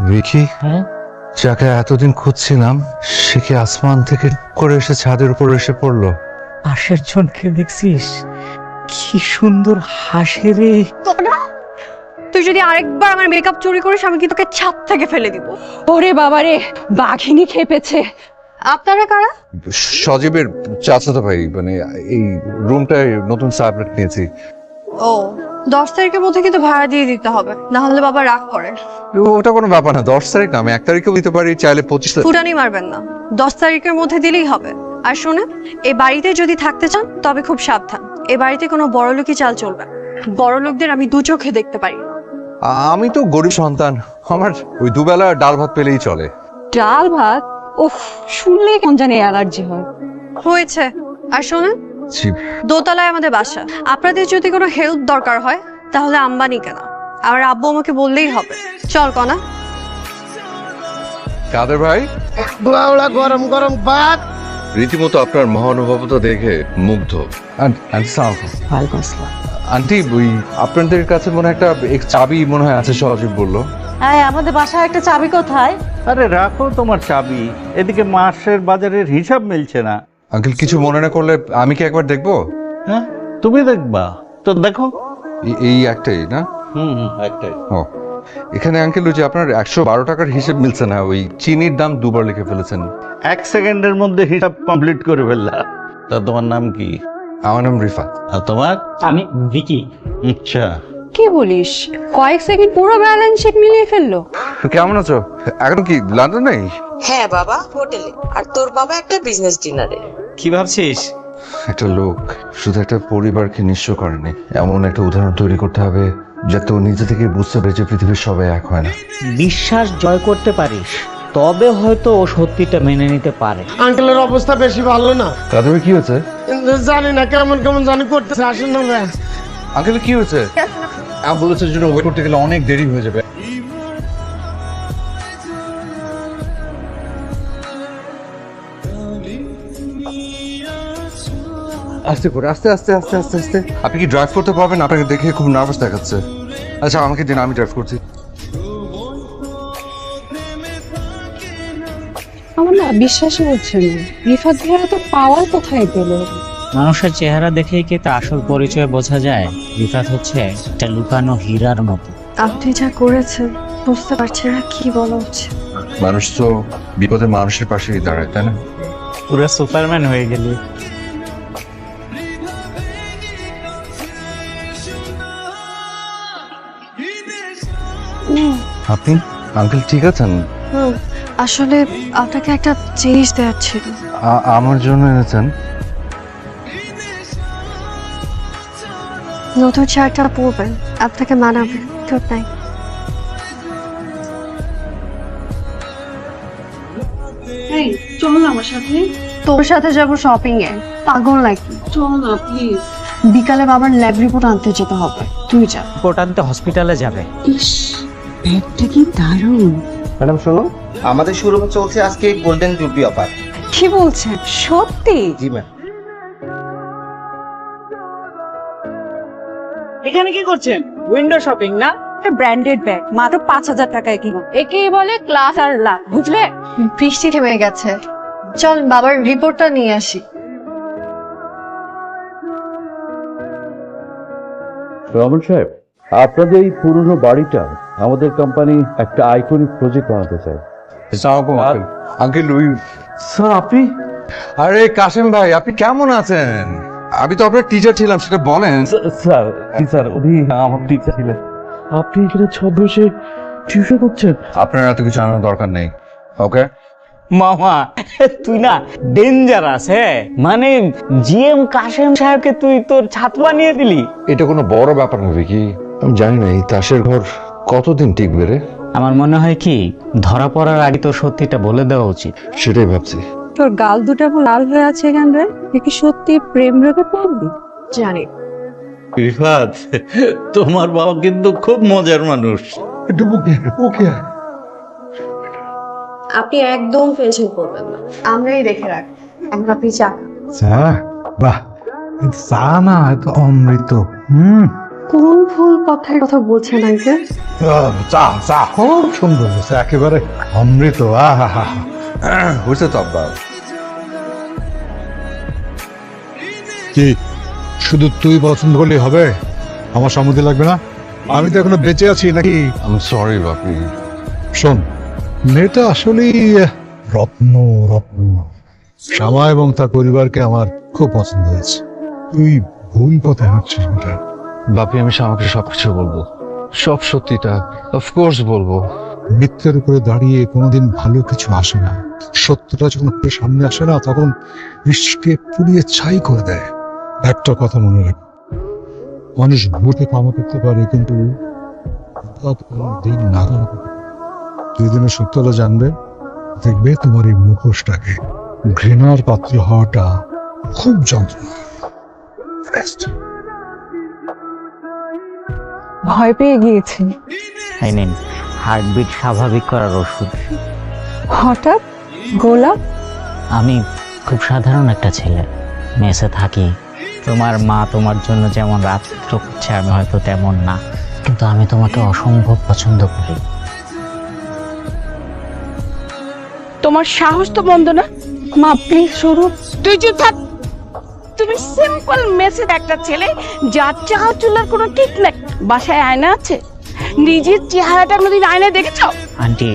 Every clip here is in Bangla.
ভিকি, যাকে এতদিন খুঁজছিলাম সে কি আসমান থেকে করে এসে ছাদের উপর এসে পড়লো? পাশের জনকে দেখছিস কি সুন্দর হাসে রে। তুই যদি আরেকবার আমার মেকআপ চুরি করিস আমি কি তোকে ছাদ থেকে ফেলে দিব। ওরে বাবারে, বাঘিনী খেপেছে। আপনারা কারা? সজীবের চাচাতো ভাই, মানে এই রুমটায় নতুন সাবলেট নিয়েছি। ও, 10 তারিখের মধ্যে কিন্তু ভাড়া দিয়ে দিতে হবে, না হলে বাবা রাগ করে। ওটা কোনো ব্যাপার না, 10 তারিখ না, আমি 1 তারিখেও দিতে পারি, চাইলে 25 তারিখ। ফুটানি মারবেন না, 10 তারিখের মধ্যে দিলেই হবে। আর শোনেন, এই বাড়িতে যদি থাকতে চান তবে খুব সাবধান। এই বাড়িতে কোনো বড়লোকই চাল চলবে না। বড়লোকদের আমি দু চোখে দেখতে পারি। আমি তো গরিব সন্তান, আমার ওই দুবেলা ডাল ভাত পেলেই চলে। ডাল ভাত? উফ, শুনলে কেমন জানি অ্যালার্জি হয়। হয়েছে। আর শোনেন, দোতলায় আমাদের বাসা। আপনাদের যদি কোনো হেল্প দরকার হয় তাহলে আম্বানি কেনা, আর আব্বু আমাকে বললেই হবে। চল কনা। কাদের ভাই, গরম গরম ভাত। রীতিমতো আপনার মহানুভবতা দেখে মুগ্ধ। আন্টি, ওই আপনাদের কাছে মনে হয় একটা চাবি মনে হয় আছে, সজীব বললো। হ্যাঁ, আমাদের বাসায় একটা চাবি কোথায়? আরে রাখো তোমার চাবি, এদিকে মাসের বাজারের হিসাব মিলছে না। আঙ্কেল কিছু মনে না করলে আমি কি একবার দেখবো? হ্যাঁ, তুমি দেখবা তো দেখো। এই একটাই না? একটাই। ও, এখানে আঙ্কেল ওই যে আপনার 112 টাকার হিসেব মিলছে না, ওই চিনির দাম দুবার লিখে ফেলেছেন। 1 সেকেন্ডের মধ্যে হিসাব কমপ্লিট করে ফেললা। তা তোমার নাম কি? আমার নাম রিফাত। আর তোমার? আমি ভিকি। আচ্ছা, কি বলিস, কয়েক সেকেন্ড পুরো ব্যালেন্স শিট মিলিয়ে ফেললো। কেমন আছো? এখন কি লন্ডন নেই? হ্যাঁ বাবা, হোটেলে। আর তোর বাবা একটা বিজনেস ডিনারে। কি ভাবছিস? একটা লোক শুধু একটা পরিবারকে নিঃস্ব করেনি, এমন একটা উদাহরণ তৈরি করতে হবে যাতে ও নিজে থেকে বুঝতে পারে যে পৃথিবীর সবাই এক হয় না। বিশ্বাস জয় করতে পারিস তবে হয়তো ও সত্যিটা মেনে নিতে পারে। আঙ্কেলের অবস্থা বেশি ভালো না। তাদের কি হয়েছে? জানি না, কেমন কেমন জানি করতেছে। আসেন না ভাই। আঙ্কেল কি হয়েছে? অ্যাম্বুলেন্সের জন্য ওয়েট করতে গেলে অনেক দেরি হয়ে যাবে। আস্তে করে, আস্তে আস্তে আস্তে আস্তে আস্তে। আপনি কি ড্রাইভ করতে পারবেন? আপনাকে দেখে খুব নার্ভাস দেখাচ্ছে। আচ্ছা আমাকে দিন, আমি ড্রাইভ করছি। আমার না বিশ্বাসই হচ্ছে না, রিফাত ভাইয়া তো পাওয়ার কোথায় পেল? মানুষের চেহারা দেখেই কি তার আসল পরিচয় বোঝা যায়? রিফাত হচ্ছে একটা লুকানো হীরার মতো। আপনি যা করেছেন বুঝতে পারছি না কি বলা উচিত। মানুষ তো বিপদে মানুষের পাশেই দাঁড়ায়, তাই না? পুরো সুপারম্যান হয়ে গেলি। আপনি আঙ্কেল ঠিক আছেন? আসলে আপনাকে একটা জিনিস দেওয়ার ছিল। আমার জন্য এনেছেন? নতুন শার্টটা পরবেন, আপনাকে মানাবে। Good night. চল না আমার সাথে। তোর সাথে যাবো শপিং এ। পাগল নাকি? চল না প্লিজ। বিকালে বাবার ল্যাব রিপোর্ট আনতে যেতে হবে, তুই যা। রিপোর্ট আনতে হসপিটালে যাবে। ইস, ব্যাগটা কি দারুণ। ম্যাডাম শোনো, আমাদের শোরুমে চলছে আজকে গোল্ডেন জুবলি অফার। কি বলছেন সত্যি? জি ম্যাম। এখানে কি করছেন? উইন্ডো শপিং না? একটা ব্র্যান্ডেড ব্যাগ মাত্র 5,000 টাকায় কিনো। একেই বলে ক্লাস আর লাভ, বুঝলে? বৃষ্টি থেমে গেছে, চল বাবার রিপোর্টটা নিয়ে আসি। রমন সাহেব, আপনাদের এই পুরনো বাড়িটা আমাদের কোম্পানি একটা আইকনিক প্রজেক্ট বানাতে চায়। আঙ্কেল ওই স্যার আপনি? আরে কাশেম ভাই, আপনি কেমন আছেন? আমি তো আপনার টিচার ছিলাম, সেটা বলেন। স্যার স্যার উনি আমার টিচার ছিলেন। আপনি এখানে ছদ্মবেশে টিউশন করছেন? আপনার এত কিছু জানার দরকার নেই, ওকে? মামা তুই না ডেঞ্জারাস। হ্যাঁ, মানে জিএম কাশেম সাহেবকে তুই তোর ছাত্র বানিয়ে দিলি। এটা কোনো বড় ব্যাপার হবে কি? আমি জানি না এই তাসের ঘর কতদিন টিকবে রে। আমার মনে হয় কি, ধরা পড়ার আগে তোর সত্যিটা বলে দেওয়া উচিত। সেটাই ভাবছি। তোর গাল দুটো লাল হয়ে আছে কেন রে? কি সত্যি প্রেম রোগে পড়বি? জানি। রিফাত, তোমার বাবা কিন্তু খুব মজার মানুষ। ওকে, আপনি একদম টেনশন করবেন না, আমরাই দেখে রাখবো। এখন আপনি চা খান। চা? বাহ, চা না, এত অমৃত। কোন ভুল কথার কথা বলছেন আঙ্কেল? চা চা খুব সুন্দর হয়েছে, একেবারে অমৃত। আহা, হয়েছে তো আব্বা। কি শুধু তুই পছন্দ করলেই হবে? আমার সম্মতি লাগবে না? আমি তো এখনো বেঁচে আছি নাকি? আমি সরি বাপি। শোন, মেয়েটা আসলেই রত্ন রত্ন। শ্যামা এবং তার পরিবারকে আমার খুব পছন্দ হয়েছে। তুই ভুল পথে হাঁটছিস বেটা। বাপি আমি আমাকে সবকিছু বলবো, সব সত্যিটা অফকোর্স বলবো। মিথ্যের উপরে দাঁড়িয়ে কোনোদিন ভালো কিছু আসে না। সত্যটা যখন তোর সামনে আসে না, তখন বৃষ্টিকে পুড়িয়ে ছাই করে দেয়। একটা কথা মনে রাখ, মানুষ ভোটে ক্ষমা করতে পারে, কিন্তু দিন না দুই দিনের সত্যটা জানবে, দেখবে তোমার এই মুখোশটাকে ঘৃণার পাত্র হওয়াটা খুব যন্ত্রণা। ভয় পেয়ে গিয়েছি। এই নিন হার্টবিট স্বাভাবিক করার ওষুধ। হঠাৎ গোলাপ? আমি খুব সাধারণ একটা ছেলে, মেসে থাকি। তোমার মা তোমার জন্য যেমন রাজপুত্র করছে, আমি হয়তো তেমন না, কিন্তু আমি তোমাকে অসম্ভব পছন্দ করি। তোমার সাহস তো মন্দ না। মা প্লিজ স্বরূপ, তুই চুপ থাক। তুমি সিম্পল মেসেজ একটা ছেলে, যার চাল চুলার কোনো ঠিক নাই। বাসায় আয়না আছে? নিজের চেহারাটা কোনোদিন আয়নায় দেখেছ? আন্টি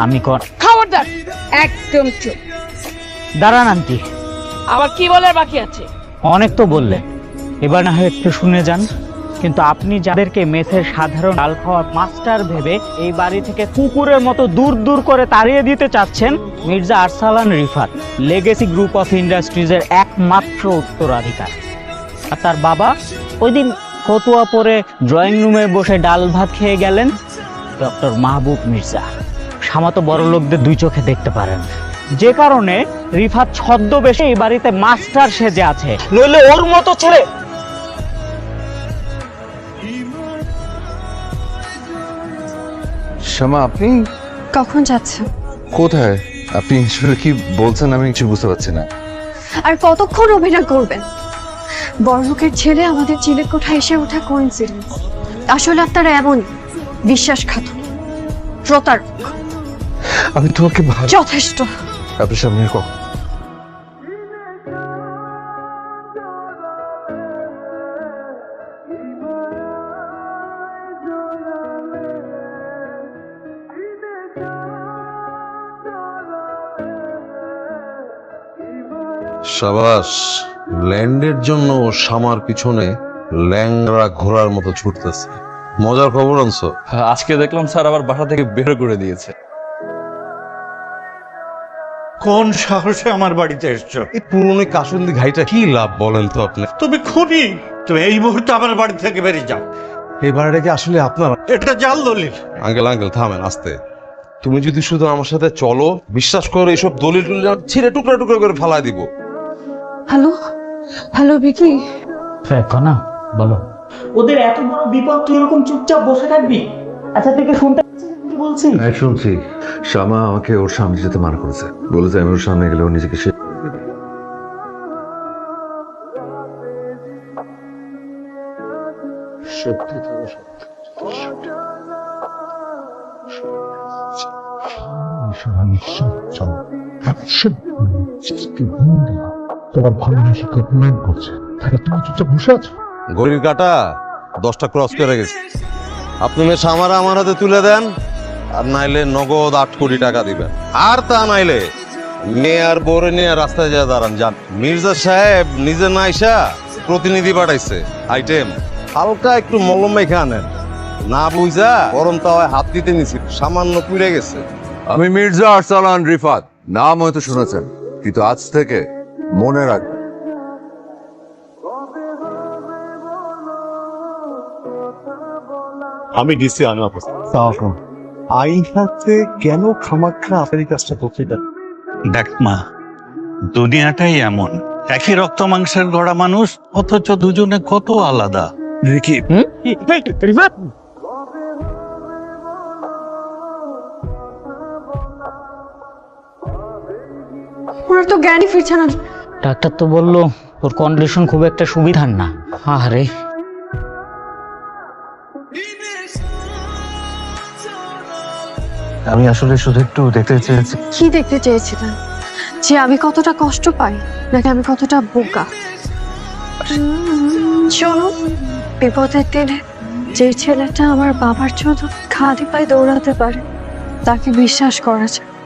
আমি খবরদার, একদম চুপ। দাঁড়ান আন্টি, আবার কি বলার বাকি আছে? অনেক তো বললেন, এবার না হয় একটু শুনে যান। কিন্তু আপনি যাদেরকে মেসের সাধারণ ডাল খাওয়া মাস্টার ভেবে এই বাড়ি থেকে কুকুরের মতো দূর দূর করে তাড়িয়ে দিতে চাচ্ছেন, Mirza Arsalan Rifat legacy group of ইন্ডাস্ট্রিজের একমাত্র উত্তরাধিকার। আর তার বাবা ওই দিন ফতুয়া পরে ড্রয়িং রুমে বসে ডাল ভাত খেয়ে গেলেন ডক্টর মাহবুব মির্জা। সামাতো বড় লোকদের দুই চোখে দেখতে পারেন, যে কারণে রিফাত ছদ্মবেশে এই বাড়িতে মাস্টার সেজে আছে। নইলে ওর মতো ছেলে। শ্যামা আপনি কখন যাচ্ছেন? কোথায়? আপনি আসলে কি বলছেন আমি কিছু বুঝতে পারছি না। আর কতক্ষণ অভিনয় করবেন? বড়লোকের ছেলে আমাদের চিলের কোঠায় এসে ওঠা কোইন্সিডেন্স। আসলে আপনারা এমন বিশ্বাসঘাতক, প্রতারক। আমি তোমাকে ভালো। যথেষ্ট। আপনার সামনে কখন? সাবাস, ল্যান্ডের জন্য শামার পিছনে ল্যাংড়া ঘোড়ার মতো ছুটতেছে। মজার খবর আনছো? আজকে দেখলাম স্যার আবার বাসা থেকে বের করে দিয়েছে। কোন সাহসে আমার বাড়িতে এসছো? এই পুরনো কাসুন্দি ঘাইটা কি লাভ বলেন তো আপনি? তুমি খুনি। তুমি এই মুহূর্তে আমার বাড়ি থেকে বেরিয়ে যাও। এই বাড়িটা কি আসলে আপনার? এটা জাল দলিল। আঙ্কেল থামেন, আস্তে। তুমি যদি শুধু আমার সাথে চলো, বিশ্বাস করো এইসব দলিল টলিল ছিঁড়ে টুকরা টুকরা করে ফালাই দিব। হ্যালো হ্যালো ভিকি, না বলো। ওদের এত বড় বিপদ, তুই এরকম চুপচাপ বসে থাকবি? আচ্ছা থেকে শুনতে বলছি। হ্যাঁ শুনছি। শ্যামা আমাকে ওর সামনে যেতে মানা করেছে, বলেছে আমি ওর সামনে গেলে ও নিজেকে সে তোমার ভালোবাসাকে অপমান করছে, তাহলে তুমি চুপচাপ বসে আছো। ঘড়ির কাটা 10টা ক্রস করে গেছে। আপনি মেয়ে সামারা আমার হাতে তুলে দেন, আর নাইলে নগদ 8 কোটি টাকা দিবেন। আর তা নাইলে মেয়ে আর বউরে নিয়ে রাস্তায় যা দাঁড়ান যান। মির্জা সাহেব নিজে না আইসা প্রতিনিধি পাঠাইছে। আইটেম হালকা একটু মলম মেখে আনেন। না বুঝা গরম তাওয়ায় হাত দিতে নিছি, সামান্য পুড়ে গেছে। আমি মির্জা আরসালান রিফাত, নাম হয়তো শুনেছেন, কিন্তু আজ থেকে মনে রাখবেন। আমি ডিসি আনোয়ার হোসেন। আইন হাতে কেন খামাখা আপনার কাজটা করতে দেন? দেখ মা, দুনিয়াটাই এমন। একই রক্ত মাংসের গড়া মানুষ, অথচ দুজনে কত আলাদা। রিকি, রিফাত, ওরা তো জ্ঞানই ফিরছে না। ডাক্তার তো বললো তোর কন্ডিশন খুব একটা সুবিধার না। আরে আমি আসলে শুধু একটু দেখতে চেয়েছি। কি দেখতে চেয়েছিলেন? যে আমি কতটা কষ্ট পাই নাকি আমি কতটা বোকা? শোনো, বিপদের দিনে যে ছেলেটা আমার বাবার জন্য খালি পায়ে দৌড়াতে পারে তাকে বিশ্বাস করা যায়।